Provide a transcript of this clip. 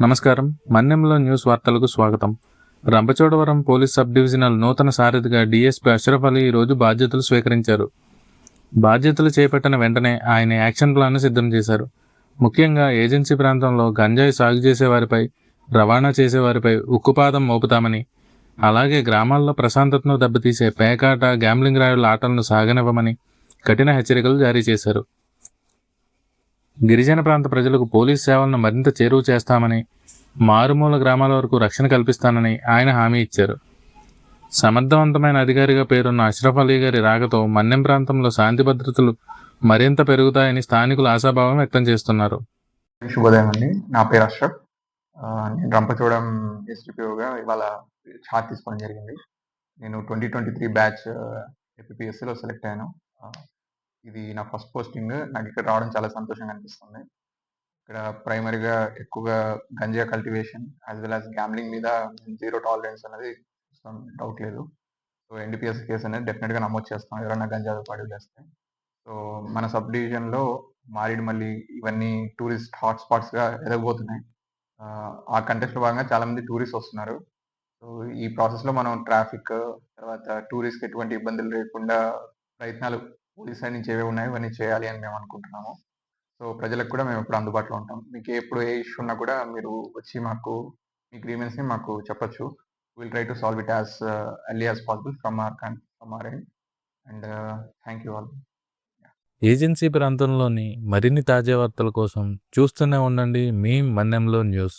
నమస్కారం. మన్యంలో న్యూస్ వార్తలకు స్వాగతం. రంపచోడవరం పోలీస్ సబ్ డివిజనల్ నూతన సారథిగా డీఎస్పీ అష్రఫ్ అలీ ఈరోజు బాధ్యతలు స్వీకరించారు. బాధ్యతలు చేపట్టిన వెంటనే ఆయన యాక్షన్ ప్లాన్ను సిద్ధం చేశారు. ముఖ్యంగా ఏజెన్సీ ప్రాంతంలో గంజాయి సాగు చేసేవారిపై, రవాణా చేసేవారిపై ఉక్కుపాదం మోపుతామని, అలాగే గ్రామాల్లో ప్రశాంతతను దెబ్బతీసే పేకాట, గ్యాంబ్లింగ్ రాయుల ఆటలను సాగనివ్వమని కఠిన హెచ్చరికలు జారీ చేశారు. గిరిజన ప్రాంత ప్రజలకు పోలీస్ సేవలను మరింత చేరువ చేస్తామని, మారుమూల గ్రామాల వరకు రక్షణ కల్పిస్తానని ఆయన హామీ ఇచ్చారు. సమర్థవంతమైన అధికారిగా పేరున్న అష్రఫ్ అలీ గారి రాకతో మన్యం ప్రాంతంలో శాంతి భద్రతలు మరింత పెరుగుతాయని స్థానికులు ఆశాభావం వ్యక్తం చేస్తున్నారు. శుభోదయం అండి. నా పేరు అష్రఫ్. నేను రంపచోడవరం ఎస్డిపిఓగా ఇవాళ ఛార్జ్ తీసుకోవడం జరిగింది. నేను 2023 బ్యాచ్ ఏపీఎస్సీలో సెలెక్ట్ అయ్యాను. ఇది నా ఫస్ట్ పోస్టింగ్. నాకు ఇక్కడ రావడం చాలా సంతోషంగా అనిపిస్తుంది. ఇక్కడ ప్రైమరీగా ఎక్కువగా ganja cultivation as well as gambling మీద జీరో టాలరెన్స్ అనేది డౌట్ లేదు. సో ఎన్డీపీఎస్ కేసు అనేది డెఫినెట్గా నమోదు చేస్తాం ఎవరైనా గంజా పాడు చేస్తే. సో మన సబ్ డివిజన్లో మారేడుమల్లి ఇవన్నీ టూరిస్ట్ హాట్స్పాట్స్గా ఎదగబోతున్నాయి. ఆ కంటెస్ట్లో భాగంగా చాలామంది టూరిస్ట్ వస్తున్నారు. సో ఈ ప్రాసెస్లో మనం ట్రాఫిక్ తర్వాత టూరిస్ట్కి ఎటువంటి ఇబ్బందులు లేకుండా ప్రయత్నాలు పోలీస్ సైడ్ నుంచి ఏవే ఉన్నాయో ఇవన్నీ చేయాలి అని మేము అనుకుంటున్నాము. సో ప్రజలకు కూడా మేము ఎప్పుడు అందుబాటులో ఉంటాం. మీకు ఎప్పుడు ఏ ఇష్యూ ఉన్నా కూడా మీరు వచ్చి మాకు మీ గ్రీవెన్స్ని మాకు చెప్పొచ్చు. Will try to solve it as early as possible from our end. And thank you all. Agency ప్రాంతంలోని మరిన్ని తాజా వార్తల కోసం చూస్తూనే ఉండండి మీ మన్యంలో న్యూస్.